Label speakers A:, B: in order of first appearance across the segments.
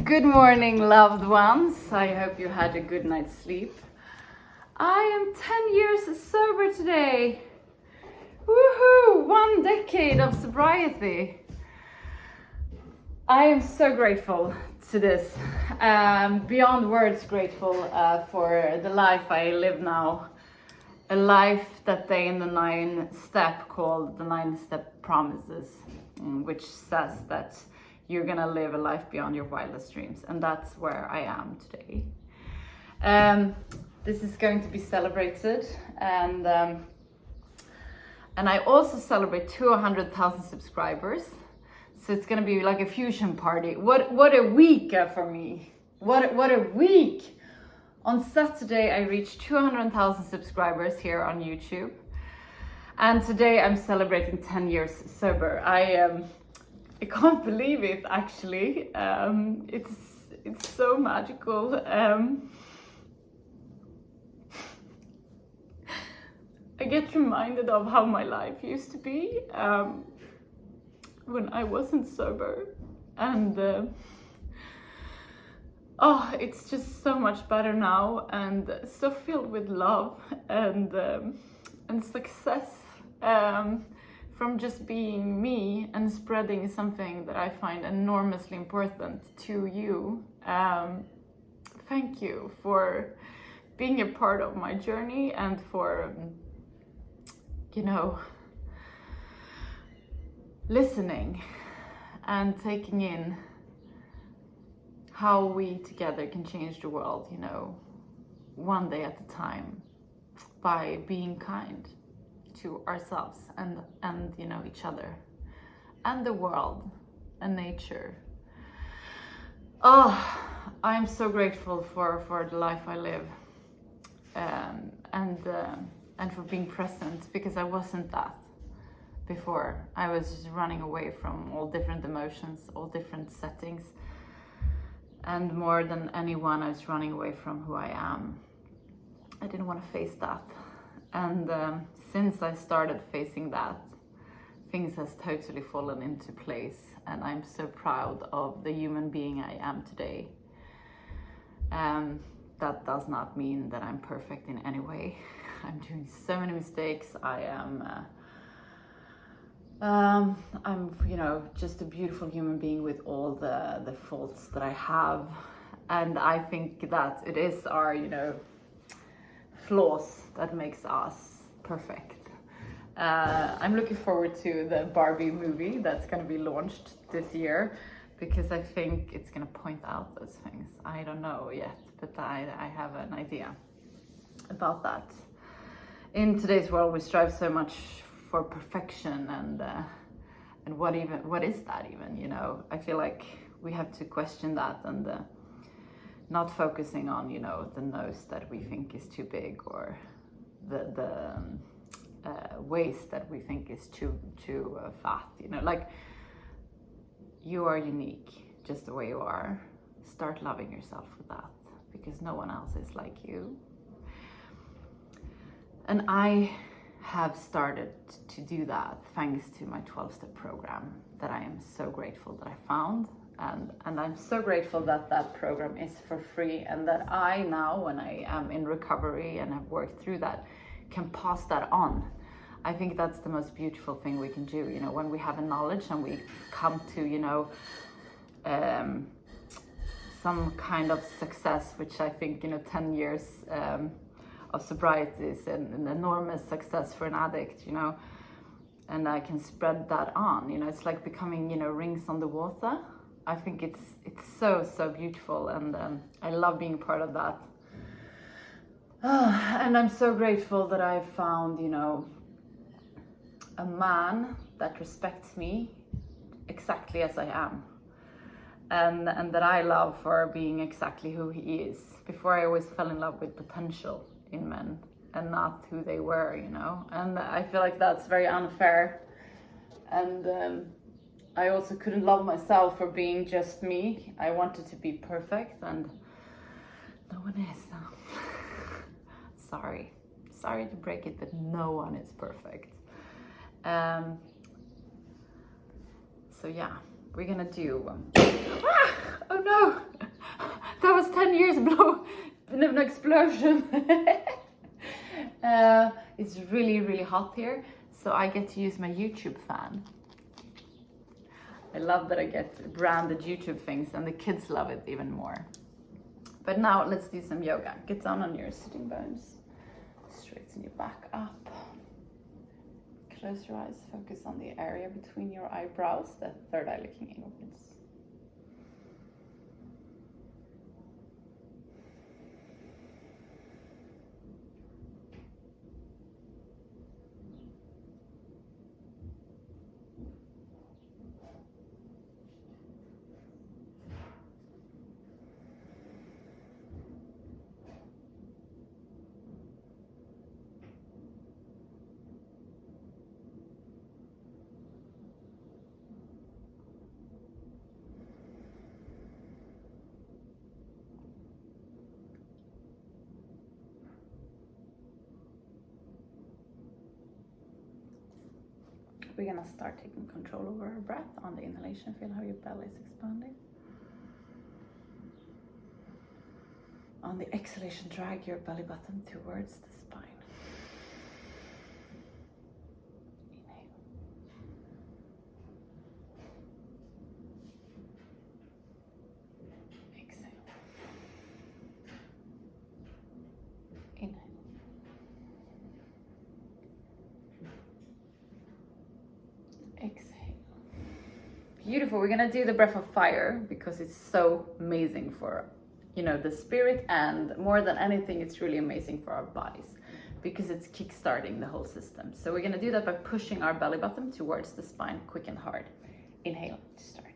A: Good morning, loved ones. I hope you had a good night's sleep. I am 10 years sober today. Woohoo! 1 decade of sobriety. I am so grateful to this. Beyond words grateful for the life I live now. A life that they in the 9-step called the 9-step promises, which says that you're gonna live a life beyond your wildest dreams, and that's where I am today. This is going to be celebrated, and I also celebrate 200,000 subscribers. So it's gonna be like a fusion party. What a week for me! What a week! On Saturday I reached 200,000 subscribers here on YouTube, and today I'm celebrating 10 years sober. I can't believe it, actually. It's so magical. I get reminded of how my life used to be when I wasn't sober, and it's just so much better now, and so filled with love and success. From just being me and spreading something that I find enormously important to you. Thank you for being a part of my journey and for, listening and taking in how we together can change the world, one day at a time, by being kind to ourselves and each other and the world and nature. I'm so grateful for the life I live, and for being present, because I wasn't that before. I was just running away from all different emotions, all different settings, and more than anyone, I was running away from who I am. I didn't want to face that. And since I started facing that, things has totally fallen into place, and I'm so proud of the human being I am today. That does not mean that I'm perfect in any way. I'm doing so many mistakes. I'm just a beautiful human being with all the faults that I have, and I think that it is our flaws that makes us perfect. I'm looking forward to the Barbie movie that's going to be launched this year, because I think it's going to point out those things. I don't know yet, but I have an idea about that. In today's world, we strive so much for perfection, and what is that even? I feel like we have to question that, and not focusing on the nose that we think is too big, or the waist that we think is too fat. Like, you are unique just the way you are. Start loving yourself with that, because no one else is like you. And I have started to do that thanks to my 12-step program that I am so grateful that I found. And I'm so grateful that that program is for free, and that I now, when I am in recovery and have worked through that, can pass that on. I think that's the most beautiful thing we can do, when we have a knowledge and we come to, some kind of success, which I think, 10 years of sobriety is an enormous success for an addict, and I can spread that on. It's like becoming, rings on the water. I think it's so beautiful, and I love being part of that. And I'm so grateful that I found, a man that respects me exactly as I am, and that I love for being exactly who he is. Before, I always fell in love with potential in men and not who they were, and I feel like that's very unfair. And I also couldn't love myself for being just me. I wanted to be perfect, and no one is. Sorry to break it, but no one is perfect. So yeah, we're gonna do oh no, explosion. It's really, really hot here, so I get to use my YouTube fan. I love that I get branded YouTube things, and the kids love it even more. But now let's do some yoga. Get down on your sitting bones. Straighten your back up. Close your eyes. Focus on the area between your eyebrows, the third eye looking inwards. We're gonna start taking control over our breath. On the inhalation, feel how your belly is expanding. On the exhalation, drag your belly button towards the spine. Inhale. Exhale. Inhale. Exhale. Beautiful. We're gonna do the breath of fire because it's so amazing for, you know, the spirit, and more than anything, it's really amazing for our bodies because it's kickstarting the whole system. So we're gonna do that by pushing our belly button towards the spine, quick and hard. Inhale to start.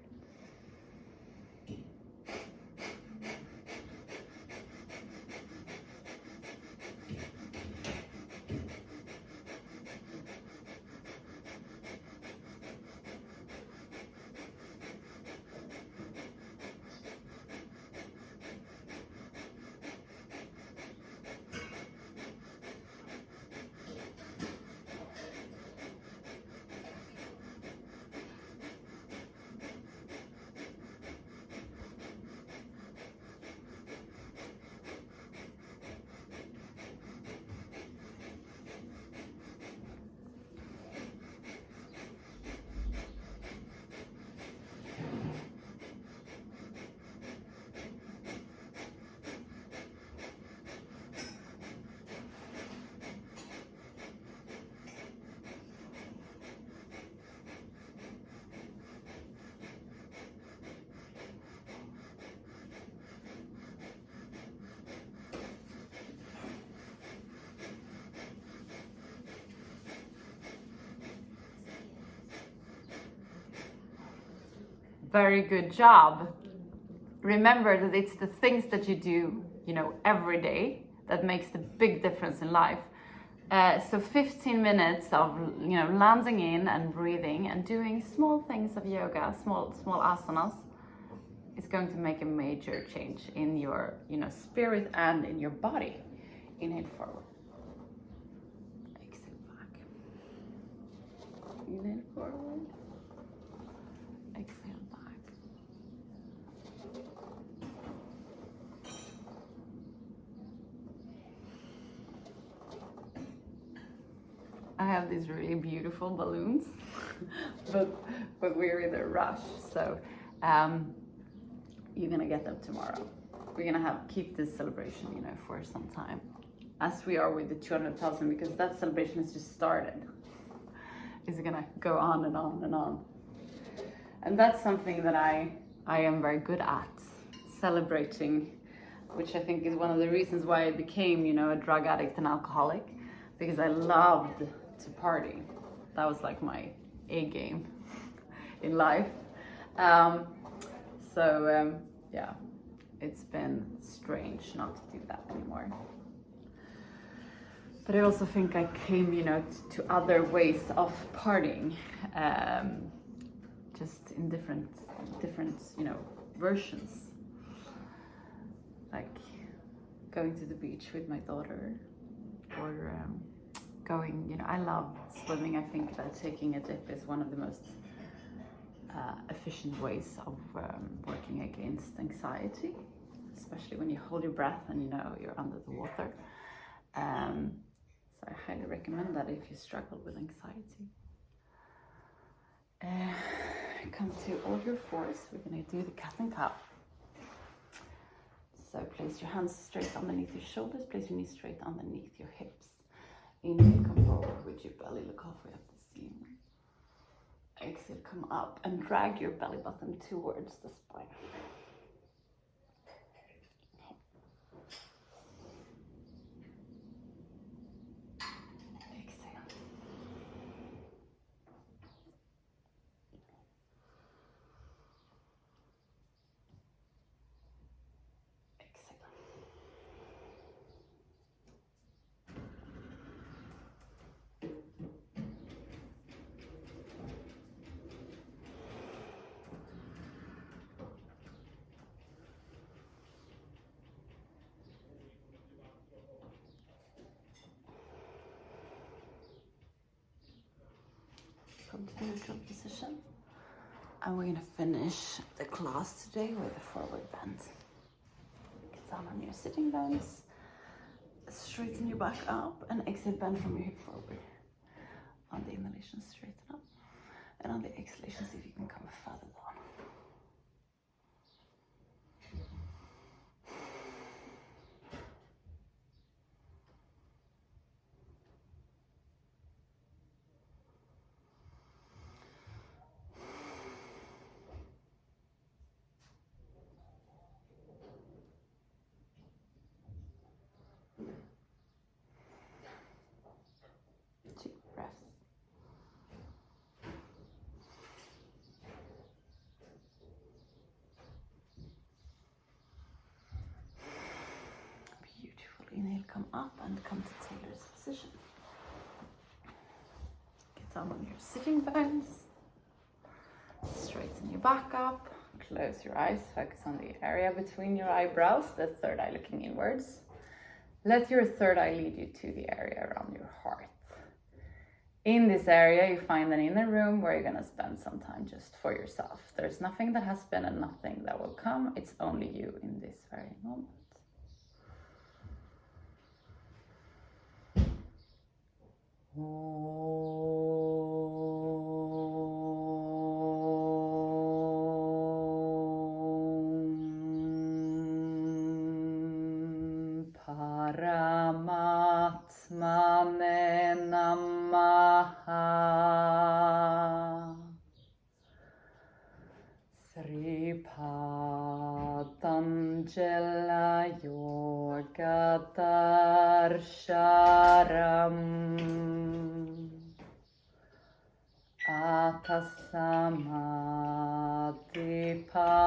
A: Very good job. Remember that it's the things that you do, you know, every day that makes the big difference in life. So 15 minutes of, you know, landing in and breathing and doing small things of yoga, small asanas, is going to make a major change in your, you know, spirit and in your body. Inhale forward. Exhale back. Inhale forward. Exhale back. I have these really beautiful balloons, but we're in a rush, so you're gonna get them tomorrow. We're gonna keep this celebration, you know, for some time, as we are with the 200,000, because that celebration has just started. It's gonna go on and on and on. And that's something that I am very good at, celebrating, which I think is one of the reasons why I became, you know, a drug addict and alcoholic, because I loved to party. That was like my A game in life. Yeah, it's been strange not to do that anymore. But I also think I came, you know, to other ways of partying, just in different, you know, versions. Like going to the beach with my daughter, or going, you know, I love swimming. I think that taking a dip is one of the most efficient ways of working against anxiety. especially when you hold your breath and you know you're under the water. So I highly recommend that if you struggle with anxiety. Come to all your fours. We're going to do the cat and cow. So place your hands straight underneath your shoulders. Place your knees straight underneath your hips. Inhale, come forward with your belly. Look halfway up the ceiling. Exhale, come up and drag your belly button towards the spine. Come to neutral position. And we're going to finish the class today with a forward bend. Get down on your sitting bones. Straighten your back up and exhale, bend from your hip forward. On the inhalation, straighten up. And on the exhalation, see if you can come further down. Deep breaths. Beautiful. Inhale, come up and come to tailor's position. Get down on your sitting bones. Straighten your back up. Close your eyes. Focus on the area between your eyebrows, the third eye looking inwards. Let your third eye lead you to the area around your heart. In this area, you find an inner room where you're going to spend some time just for yourself. There's nothing that has been and nothing that will come. It's only you in this very moment. Paramatmane Namaha. Sri Patanjala Yoga Darsharam Atasamadhi Padaha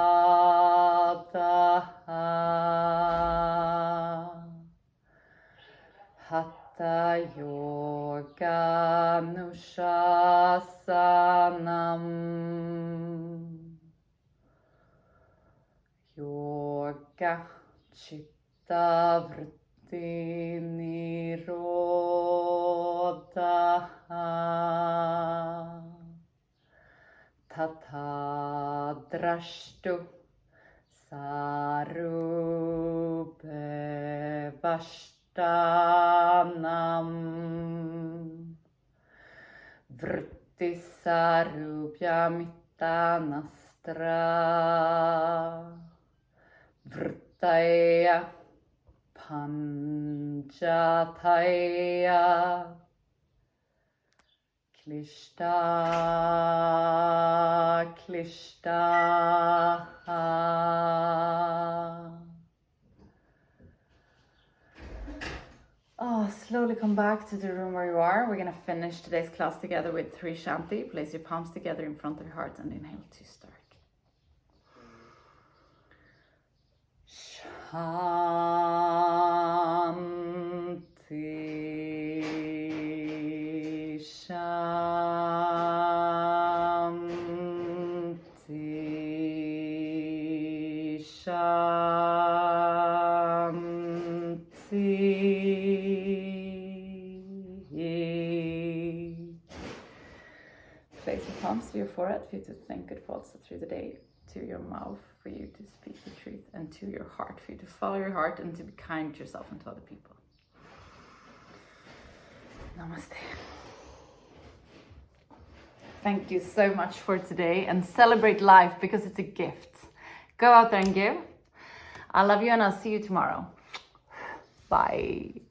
A: Hatha Yoga Nushasanam Yoga Chitta Vritti Nirodha Tata Drashtu Sarupe Vashtanam Vritti Sarupya Mittanastra Vrittaya Panjataya Klishta Klishta. Oh, slowly come back to the room where you are. We're going to finish today's class together with 3 Shanti. Place your palms together in front of your heart and inhale to start. Shanti, Shanti, Shanti. Place your palms to your forehead for you to think good thoughts through the day, to your mouth for you to speak the truth and to your heart, for you to follow your heart and to be kind to yourself and to other people. Namaste. Thank you so much for today, and celebrate life because it's a gift. Go out there and give. I love you, and I'll see you tomorrow. Bye.